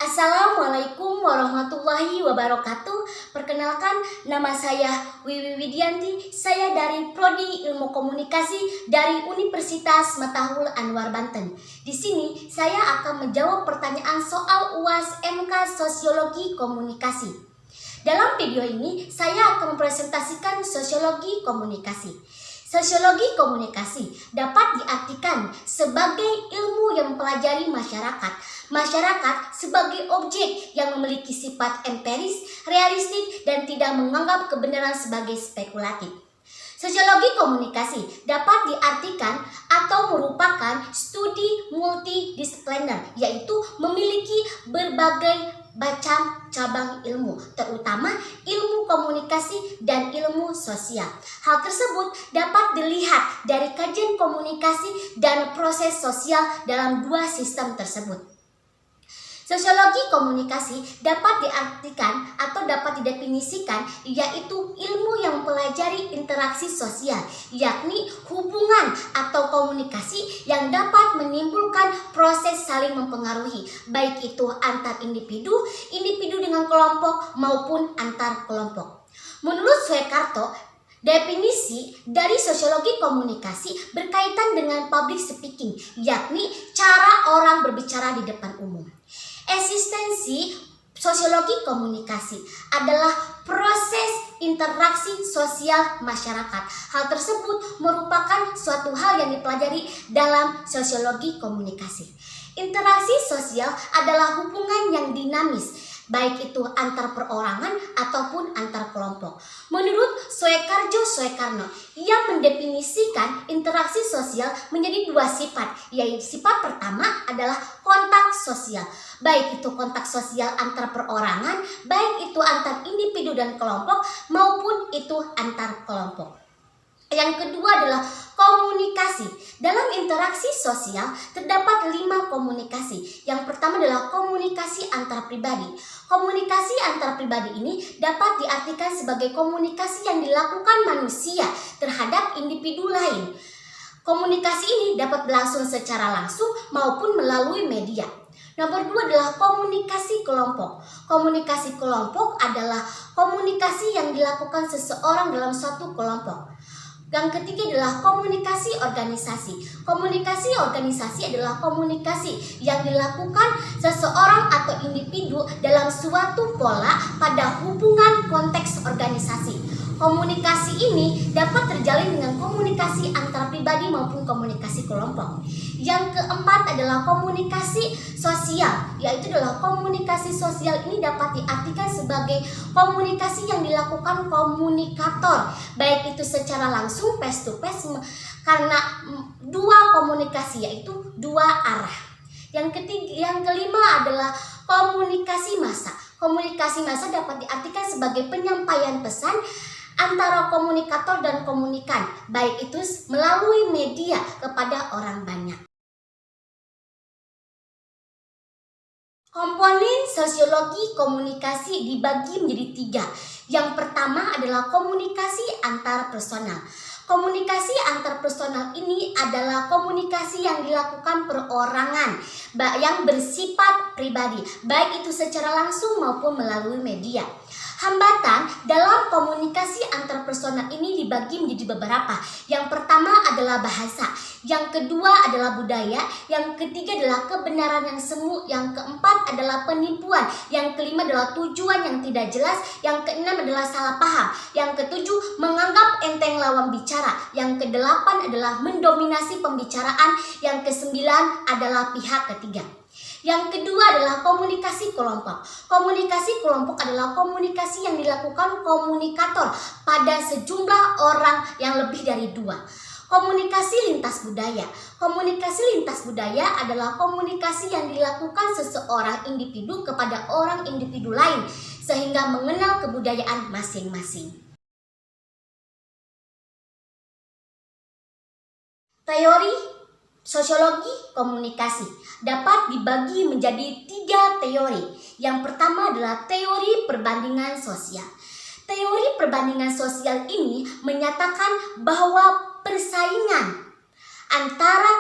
Assalamualaikum warahmatullahi wabarakatuh. Perkenalkan, nama saya Wiwi Widianti. Saya dari Prodi Ilmu Komunikasi dari Universitas Matahul Anwar Banten. Di sini saya akan menjawab pertanyaan soal UAS MK Sosiologi Komunikasi. Dalam video ini saya akan mempresentasikan sosiologi komunikasi. Sosiologi komunikasi dapat diartikan sebagai ilmu yang mempelajari masyarakat sebagai objek yang memiliki sifat empiris, realistik, dan tidak menganggap kebenaran sebagai spekulatif. Sosiologi komunikasi dapat diartikan atau merupakan studi multidisipliner, yaitu memiliki berbagai macam cabang ilmu, terutama ilmu komunikasi dan ilmu sosial. Hal tersebut dapat dilihat dari kajian komunikasi dan proses sosial dalam dua sistem tersebut. Sosiologi komunikasi dapat diartikan atau dapat didefinisikan yaitu ilmu yang mempelajari interaksi sosial, yakni hubungan atau komunikasi yang dapat menimbulkan proses saling mempengaruhi, baik itu antar individu dengan kelompok maupun antar kelompok. Menurut Swekarto, definisi dari sosiologi komunikasi berkaitan dengan public speaking, yakni cara orang berbicara di depan umum. Eksistensi sosiologi komunikasi adalah proses interaksi sosial masyarakat. Hal tersebut merupakan suatu hal yang dipelajari dalam sosiologi komunikasi. Interaksi sosial adalah hubungan yang dinamis, baik itu antar perorangan ataupun antar kelompok. Menurut Soekarno, ia mendefinisikan interaksi sosial menjadi dua sifat, yaitu sifat pertama adalah kontak sosial, baik itu kontak sosial antar perorangan, baik itu antar individu dan kelompok maupun itu antar kelompok. Yang kedua adalah komunikasi. Dalam interaksi sosial terdapat 5 komunikasi. Yang pertama adalah komunikasi antar pribadi. Komunikasi antar pribadi ini dapat diartikan sebagai komunikasi yang dilakukan manusia terhadap individu lain. Komunikasi ini dapat berlangsung secara langsung maupun melalui media. Nomor 2 adalah komunikasi kelompok. Komunikasi kelompok adalah komunikasi yang dilakukan seseorang dalam suatu kelompok. Yang ketiga adalah komunikasi organisasi. Komunikasi organisasi adalah komunikasi yang dilakukan seseorang atau individu dalam suatu pola pada hubungan konteks organisasi. Komunikasi ini dapat terjalin dengan komunikasi antar pribadi maupun komunikasi kelompok. Yang keempat adalah komunikasi sosial, yaitu adalah komunikasi sosial ini dapat diartikan sebagai komunikasi yang dilakukan komunikator, baik itu secara langsung face to face karena dua komunikasi yaitu dua arah. Yang kelima adalah komunikasi massa. Komunikasi massa dapat diartikan sebagai penyampaian pesan antara komunikator dan komunikan, baik itu melalui media kepada orang banyak. Komponen sosiologi komunikasi dibagi menjadi 3. Yang pertama adalah komunikasi antar personal. Komunikasi antar personal ini adalah komunikasi yang dilakukan perorangan yang bersifat pribadi, baik itu secara langsung maupun melalui media. Hambatan dalam komunikasi antar personal ini dibagi menjadi beberapa. Yang pertama adalah bahasa, yang kedua adalah budaya, yang ketiga adalah kebenaran yang semu, yang keempat adalah penipuan, yang kelima adalah tujuan yang tidak jelas, yang keenam adalah salah paham, yang ketujuh menganggap enteng lawan bicara, yang kedelapan adalah mendominasi pembicaraan, yang kesembilan adalah pihak ketiga. Yang kedua adalah komunikasi kelompok. Komunikasi kelompok adalah komunikasi yang dilakukan komunikator pada sejumlah orang yang lebih dari 2. Komunikasi lintas budaya. Komunikasi lintas budaya adalah komunikasi yang dilakukan seseorang individu kepada orang individu lain sehingga mengenal kebudayaan masing-masing. Teori sosiologi komunikasi dapat dibagi menjadi 3 teori. Yang pertama adalah teori perbandingan sosial. Teori perbandingan sosial ini menyatakan bahwa persaingan antara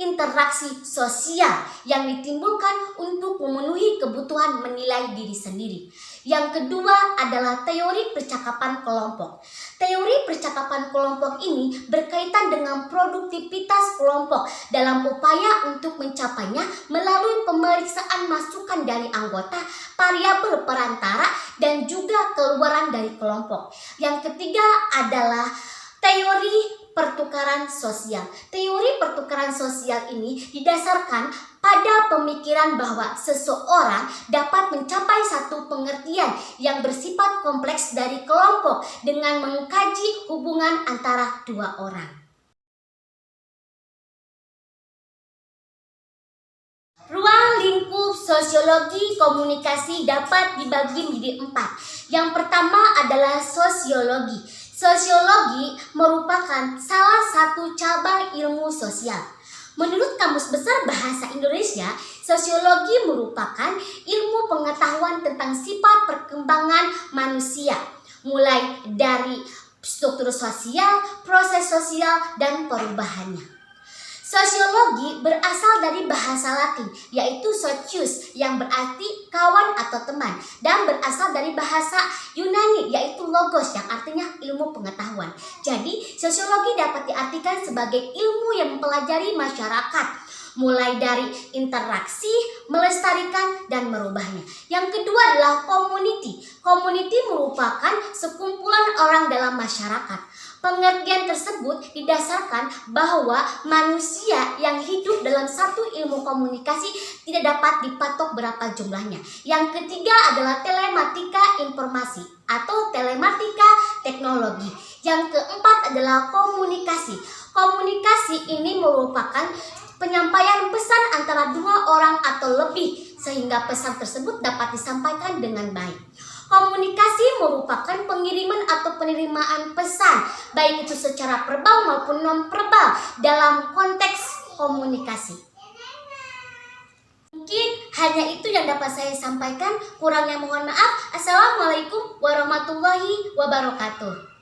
interaksi sosial yang ditimbulkan untuk memenuhi kebutuhan menilai diri sendiri. Yang kedua adalah teori percakapan kelompok. Teori percakapan kelompok ini berkaitan dengan produktivitas kelompok dalam upaya untuk mencapainya melalui pemeriksaan masukan dari anggota, variabel perantara, dan juga keluaran dari kelompok. Yang ketiga adalah teori pertukaran sosial. Teori pertukaran sosial ini didasarkan pada pemikiran bahwa seseorang dapat mencapai satu pengertian yang bersifat kompleks dari kelompok dengan mengkaji hubungan antara dua orang. Ruang lingkup sosiologi komunikasi dapat dibagi menjadi 4. Yang pertama adalah sosiologi. Sosiologi merupakan salah satu cabang ilmu sosial. Menurut Kamus Besar Bahasa Indonesia, sosiologi merupakan ilmu pengetahuan tentang sifat perkembangan manusia, mulai dari struktur sosial, proses sosial, dan perubahannya. Sosiologi berasal dari bahasa Latin, yaitu socius, yang berarti kawan atau teman, dan berasal dari bahasa Yunani, yaitu logos, yang artinya ilmu pengetahuan. Jadi, sosiologi dapat diartikan sebagai ilmu yang mempelajari masyarakat, mulai dari interaksi, melestarikan, dan merubahnya. Yang kedua adalah community. Community merupakan sekumpulan orang dalam masyarakat. Pengertian tersebut didasarkan bahwa manusia yang hidup dalam satu ilmu komunikasi tidak dapat dipatok berapa jumlahnya. Yang ketiga adalah telematika informasi atau telematika teknologi. Yang keempat adalah komunikasi. Komunikasi ini merupakan penyampaian pesan antara dua orang atau lebih sehingga pesan tersebut dapat disampaikan dengan baik. Komunikasi merupakan pengiriman atau penerimaan pesan, baik itu secara verbal maupun non-verbal dalam konteks komunikasi. Mungkin hanya itu yang dapat saya sampaikan, kurangnya mohon maaf. Assalamualaikum warahmatullahi wabarakatuh.